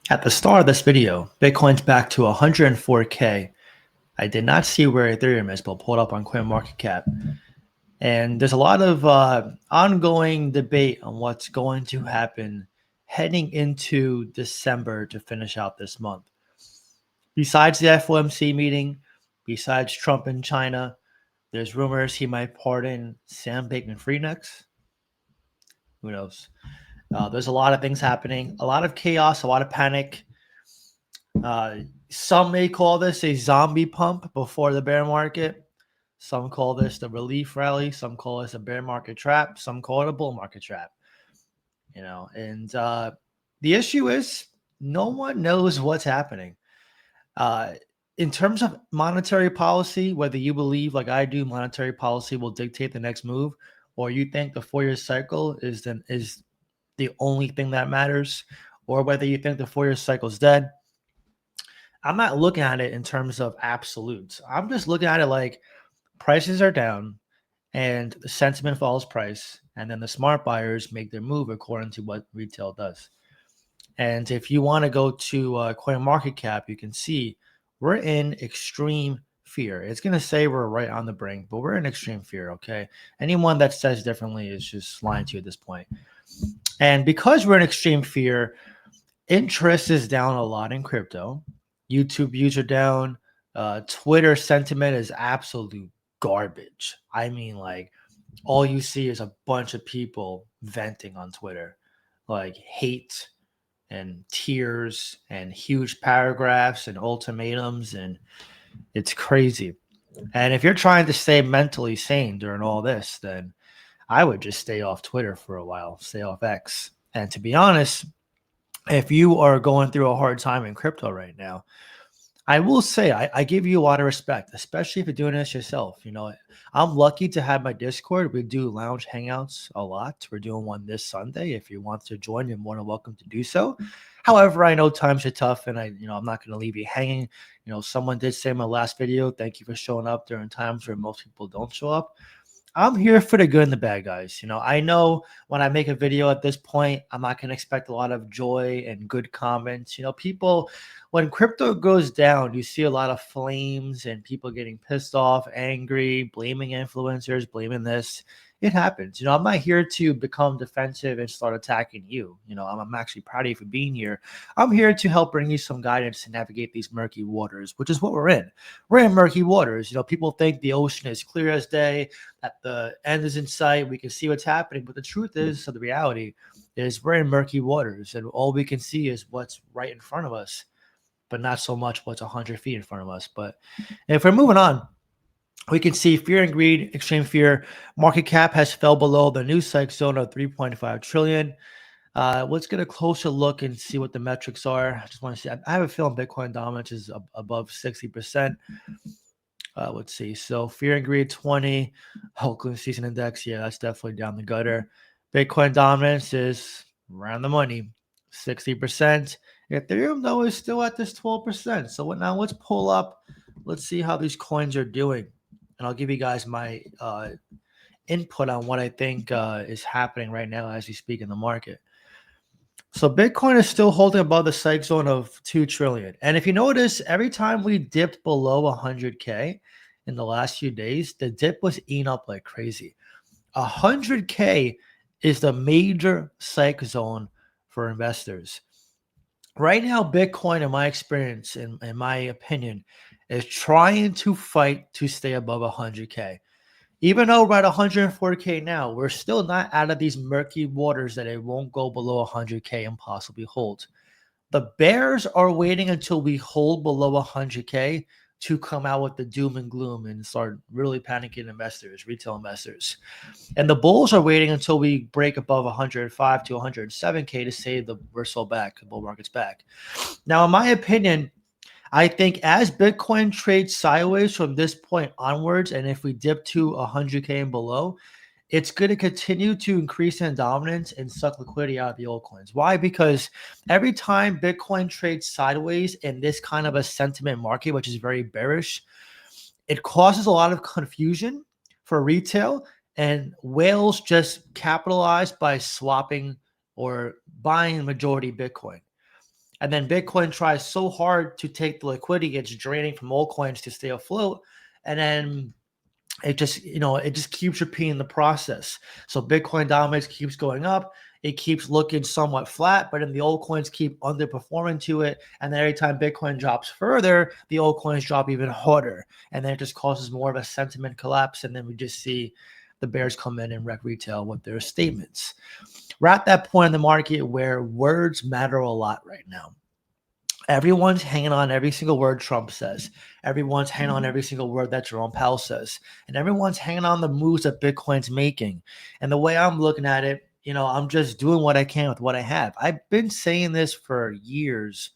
At the start of this video, Bitcoin's back to 104K. I did not see where Ethereum is, but pulled up on CoinMarketCap. And there's a lot of ongoing debate on what's going to happen heading into December to finish out this month. Besides the FOMC meeting, besides Trump in China, there's rumors he might pardon Sam Bankman-Fried next. Who knows? There's a lot of things happening, a lot of chaos, a lot of panic. Some may call this a zombie pump before the bear market. Some call this the relief rally. Some call this a bear market trap. Some call it a bull market trap. And the issue is no one knows what's happening. Uh, in terms of monetary policy, whether you believe, like I do, monetary policy will dictate the next move, or you think the 4-year cycle is the only thing that matters, or whether you think the 4-year cycle is dead, I'm not looking at it in terms of absolutes. I'm just looking at it like prices are down and the sentiment follows price. And then the smart buyers make their move according to what retail does. And if you want to go to CoinMarketCap, you can see we're in extreme fear. It's going to say we're right on the brink, but we're in extreme fear, okay? Anyone that says differently is just lying to you at this point. And because we're in extreme fear, interest is down a lot in crypto. YouTube views are down. Twitter sentiment is absolute garbage. I mean, like, all you see is a bunch of people venting on Twitter, like hate and tears and huge paragraphs and ultimatums, and it's crazy. And if you're trying to stay mentally sane during all this, then I would just stay off Twitter for a while, stay off X. And to be honest, if you are going through a hard time in crypto right now, I will say I give you a lot of respect, especially if you're doing this yourself. I'm lucky to have my Discord. We do lounge hangouts a lot. We're doing one this Sunday. If you want to join, you're more than welcome to do so. However, I know times are tough, and I'm not going to leave you hanging. Someone did say in my last video, thank you for showing up during times where most people don't show up. I'm here for the good and the bad, guys. I know when I make a video at this point, I'm not going to expect a lot of joy and good comments. People, when crypto goes down, you see a lot of flames and people getting pissed off, angry, blaming influencers, blaming this. It happens. I'm not here to become defensive and start attacking you. I'm actually proud of you for being here. I'm here to help bring you some guidance to navigate these murky waters, which is what we're in. We're in murky waters. People think the ocean is clear as day, that the end is in sight. We can see what's happening. But the truth is, so the reality is we're in murky waters, and all we can see is what's right in front of us, but not so much what's 100 feet in front of us. But if we're moving on, we can see fear and greed, extreme fear. Market cap has fell below the new cycle zone of 3.5 trillion. Let's get a closer look and see what the metrics are. I just want to see. I have a feeling Bitcoin dominance is above 60%. Let's see. So fear and greed 20. Oakland season index. Yeah, that's definitely down the gutter. Bitcoin dominance is around the money, 60%. Ethereum, though, is still at this 12%. So now let's pull up. Let's see how these coins are doing. And I'll give you guys my input on what I think is happening right now as we speak in the market. So Bitcoin is still holding above the cycle zone of 2 trillion. And if you notice, every time we dipped below 100K in the last few days, the dip was eating up like crazy. 100K is the major cycle zone for investors. Right now, Bitcoin, in my experience, in my opinion, is trying to fight to stay above 100K. Even though we're at 104K now, we're still not out of these murky waters that it won't go below 100K and possibly hold. The bears are waiting until we hold below 100K to come out with the doom and gloom and start really panicking investors, retail investors. And the bulls are waiting until we break above 105 to 107K to say we're so back, the bull market's back. Now, in my opinion, I think as Bitcoin trades sideways from this point onwards, and if we dip to 100K and below, it's going to continue to increase in dominance and suck liquidity out of the altcoins. Why? Because every time Bitcoin trades sideways in this kind of a sentiment market, which is very bearish, it causes a lot of confusion for retail, and whales just capitalize by swapping or buying majority Bitcoin. And then Bitcoin tries so hard to take the liquidity it's draining from altcoins to stay afloat. And then it just, it just keeps repeating the process. So Bitcoin dominates, keeps going up. It keeps looking somewhat flat, but then the old coins keep underperforming to it. And then every time Bitcoin drops further, the old coins drop even harder. And then it just causes more of a sentiment collapse. And then we just see the bears come in and wreck retail with their statements. We're at that point in the market where words matter a lot right now. Everyone's hanging on every single word Trump says. Everyone's hanging on every single word that Jerome Powell says. And everyone's hanging on the moves that Bitcoin's making. And the way I'm looking at it, I'm just doing what I can with what I have. I've been saying this for years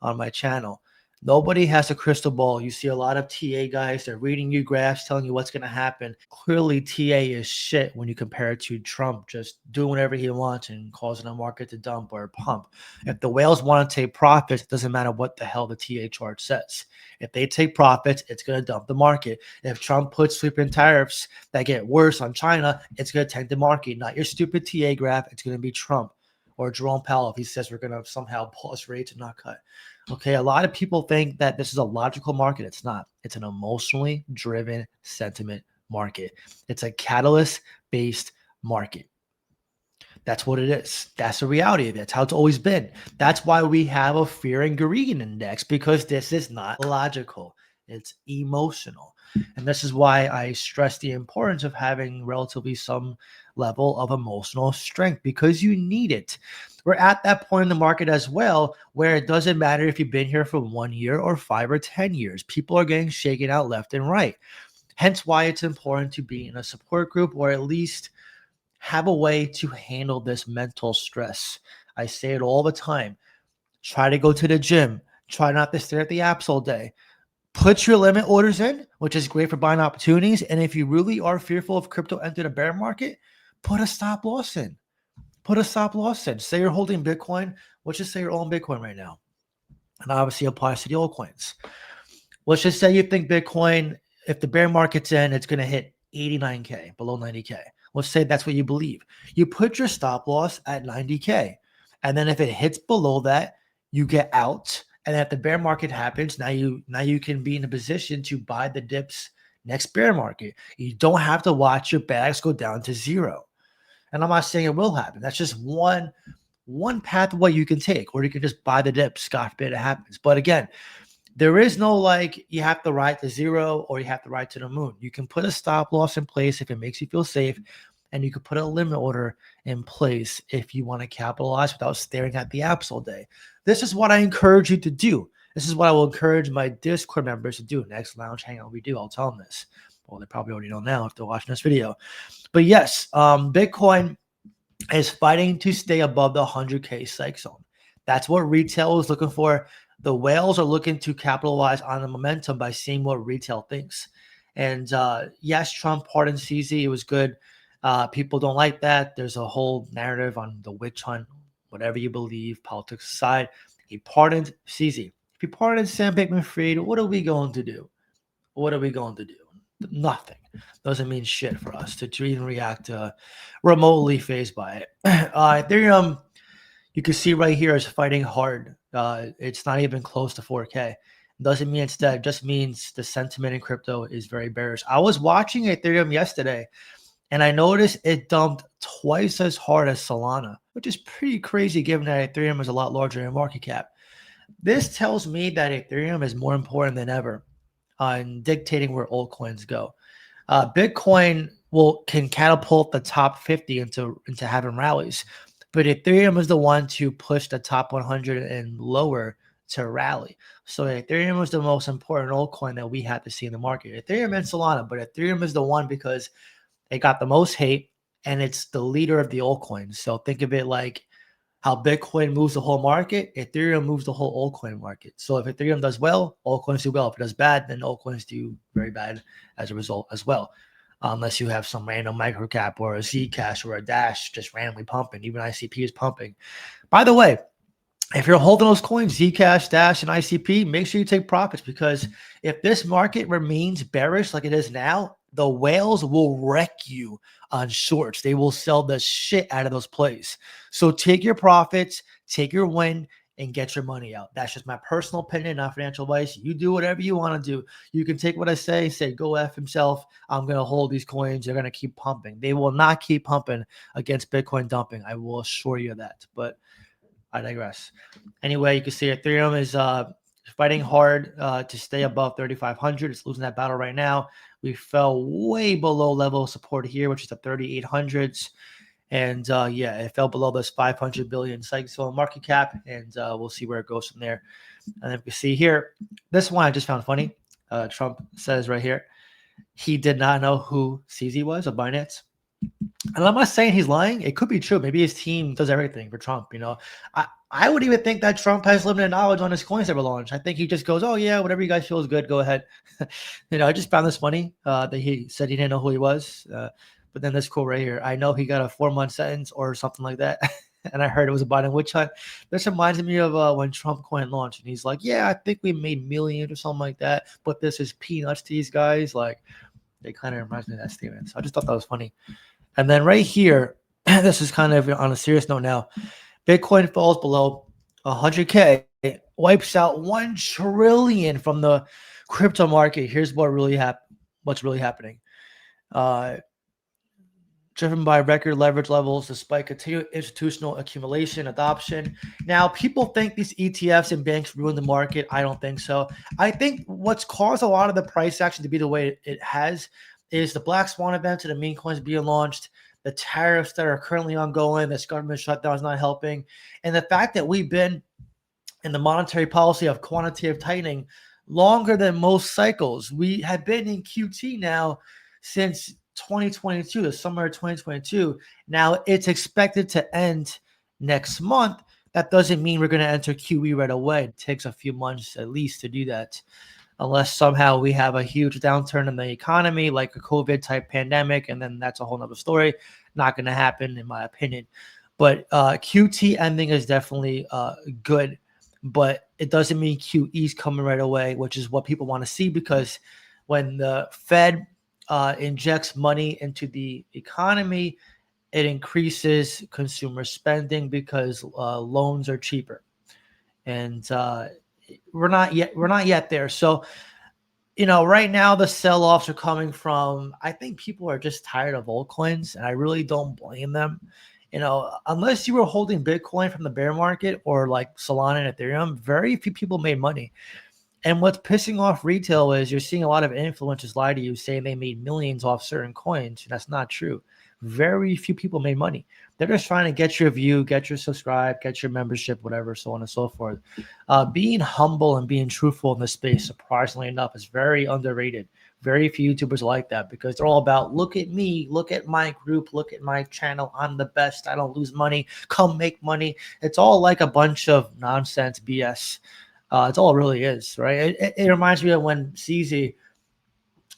on my channel. Nobody has a crystal ball. You see a lot of TA guys, they're reading you graphs, telling you what's going to happen. Clearly, TA is shit when you compare it to Trump just doing whatever he wants and causing a market to dump or pump. If the whales want to take profits, it doesn't matter what the hell the TA chart says. If they take profits, it's going to dump the market. If Trump puts sweeping tariffs that get worse on China, it's going to tank the market. Not your stupid TA graph. It's going to be Trump or Jerome Powell if he says we're going to somehow pause rates and not cut. Okay, a lot of people think that this is a logical market. It's not. It's an emotionally driven sentiment market. It's a catalyst-based market. That's what it is. That's the reality of it. That's how it's always been. That's why we have a fear and greed index, because this is not logical. It's emotional. And this is why I stress the importance of having relatively some level of emotional strength, because you need it. We're at that point in the market as well where it doesn't matter if you've been here for 1 year or 5 or 10 years. People are getting shaken out left and right. Hence why it's important to be in a support group, or at least have a way to handle this mental stress. I say it all the time. Try to go to the gym. Try not to stare at the apps all day. Put your limit orders in, which is great for buying opportunities. And if you really are fearful of crypto entering the bear market, put a stop loss in. Put a stop loss in. Say you're holding Bitcoin. Let's just say you're all in Bitcoin right now. And obviously applies to the altcoins. Let's just say you think Bitcoin, if the bear market's in, it's going to hit 89K, below 90K. Let's say that's what you believe. You put your stop loss at 90K. And then if it hits below that, you get out. And if the bear market happens, now you can be in a position to buy the dips next bear market. You don't have to watch your bags go down to zero. And I'm not saying it will happen. That's just one pathway you can take, or you can just buy the dips, God forbid it happens. But again, there is no like you have to ride to zero or you have to ride to the moon. You can put a stop loss in place if it makes you feel safe, and you can put a limit order in place if you want to capitalize without staring at the apps all day. This is what I encourage you to do. This is what I will encourage my Discord members to do. Next lounge hangout we do, I'll tell them this. Well, they probably already know now if they're watching this video. But yes, Bitcoin is fighting to stay above the 100K psych zone. That's what retail is looking for. The whales are looking to capitalize on the momentum by seeing what retail thinks. And yes, Trump pardoned CZ. It was good. People don't like that. There's a whole narrative on the witch hunt, whatever you believe, politics aside. He pardoned CZ. If he pardoned Sam Bankman-Fried, what are we going to do? What are we going to do? Nothing. Doesn't mean shit for us to even react remotely phased by it. Ethereum, you can see right here, is fighting hard. It's not even close to 4K. Doesn't mean it's dead. It just means the sentiment in crypto is very bearish. I was watching Ethereum yesterday, and I noticed it dumped twice as hard as Solana, which is pretty crazy given that Ethereum is a lot larger in market cap. This tells me that Ethereum is more important than ever in dictating where altcoins go. Bitcoin can catapult the top 50 into having rallies, but Ethereum is the one to push the top 100 and lower to rally. So Ethereum is the most important altcoin that we have to see in the market. Ethereum and Solana, but Ethereum is the one because it got the most hate and it's the leader of the altcoins. So think of it like how Bitcoin moves the whole market, Ethereum moves the whole altcoin market. So if Ethereum does well, altcoins do well. If it does bad, then altcoins do very bad as a result as well. Unless you have some random microcap or a Zcash or a Dash just randomly pumping. Even ICP is pumping. By the way, if you're holding those coins, Zcash, Dash, and ICP, make sure you take profits, because if this market remains bearish like it is now, the whales will wreck you on shorts. They will sell the shit out of those plays. So take your profits, take your win, and get your money out. That's just my personal opinion, not financial advice. You do whatever you want to do. You can take what I say go F himself. I'm going to hold these coins. They're going to keep pumping. They will not keep pumping against Bitcoin dumping. I will assure you that. But I digress. Anyway, you can see Ethereum is fighting hard to stay above 3,500. It's losing that battle right now. We fell way below level of support here, which is the 3,800s. And yeah, it fell below this 500 billion cycle market cap, and we'll see where it goes from there. And then we see here, this one I just found funny. Trump says right here, he did not know who CZ was of Binance. And I'm not saying he's lying. It could be true. Maybe his team does everything for Trump. I would even think that Trump has limited knowledge on his coins that were launched. I think he just goes, oh, yeah, whatever you guys feel is good, go ahead. I just found this funny that he said he didn't know who he was. But then this quote right here, I know he got a 4-month sentence or something like that. And I heard it was a Biden witch hunt. This reminds me of when Trump coin launched. And he's like, yeah, I think we made millions or something like that. But this is peanuts to these guys. Like, it kind of reminds me of that statement. So I just thought that was funny. And then right here, this is kind of on a serious note now. Bitcoin falls below 100K, wipes out 1 trillion from the crypto market. Here's what what's really happening. Driven by record leverage levels despite continued institutional accumulation, adoption. Now, people think these ETFs and banks ruin the market. I don't think so. I think what's caused a lot of the price action to be the way it has is the Black Swan event and the meme coins being launched, the tariffs that are currently ongoing, this government shutdown is not helping, and the fact that we've been in the monetary policy of quantitative tightening longer than most cycles. We have been in QT now since 2022, the summer of 2022. Now it's expected to end next month. That doesn't mean we're going to enter QE right away. It takes a few months at least to do that, unless somehow we have a huge downturn in the economy, like a COVID type pandemic, and then that's a whole nother story. Not going to happen, in my opinion. But QT ending is definitely good, but it doesn't mean QE is coming right away, which is what people want to see, because when the Fed injects money into the economy, it increases consumer spending because loans are cheaper, and we're not yet there. So, right now the sell-offs are coming from, I think people are just tired of altcoins, and I really don't blame them. Unless you were holding Bitcoin from the bear market or like Solana and Ethereum, very few people made money. And what's pissing off retail is you're seeing a lot of influencers lie to you saying they made millions off certain coins. That's not true. Very few people made money. They're just trying to get your view, get your subscribe, get your membership, whatever, so on and so forth. Being humble and being truthful in this space, surprisingly enough, is very underrated. Very few YouTubers like that, because they're all about, look at me, look at my group, look at my channel. I'm the best. I don't lose money. Come make money. It's all like a bunch of nonsense BS. It's all it really is, right? It reminds me of when CZ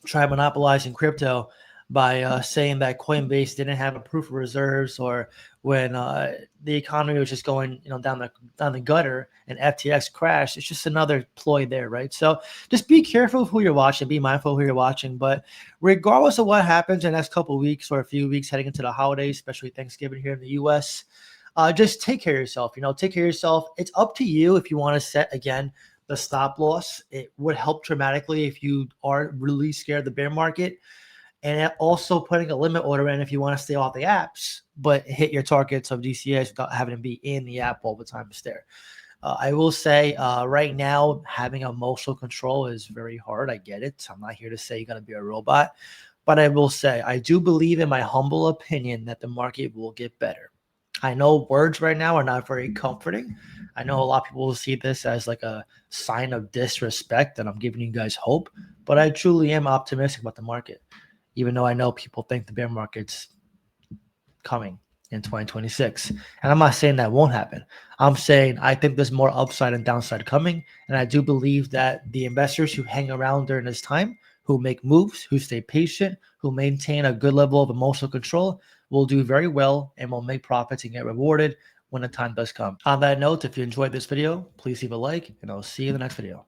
tried monopolizing crypto by saying that Coinbase didn't have a proof of reserves, or when the economy was just going, down the gutter and FTX crashed. It's just another ploy there, right? So just be careful of who you're watching, be mindful of who you're watching. But regardless of what happens in the next couple of weeks or a few weeks heading into the holidays, especially Thanksgiving here in the U.S., just take care of yourself. Take care of yourself. It's up to you if you want to set, again, the stop loss. It would help dramatically if you are really scared of the bear market. And also putting a limit order in if you want to stay off the apps, but hit your targets of DCAs without having to be in the app all the time to stare. I will say right now, having emotional control is very hard. I get it. I'm not here to say you got to be a robot. But I will say, I do believe, in my humble opinion, that the market will get better. I know words right now are not very comforting. I know a lot of people will see this as like a sign of disrespect, and I'm giving you guys hope. But I truly am optimistic about the market, even though I know people think the bear market's coming in 2026. And I'm not saying that won't happen. I'm saying I think there's more upside and downside coming. And I do believe that the investors who hang around during this time, who make moves, who stay patient, who maintain a good level of emotional control, will do very well and will make profits and get rewarded when the time does come. On that note, if you enjoyed this video, please leave a like, and I'll see you in the next video.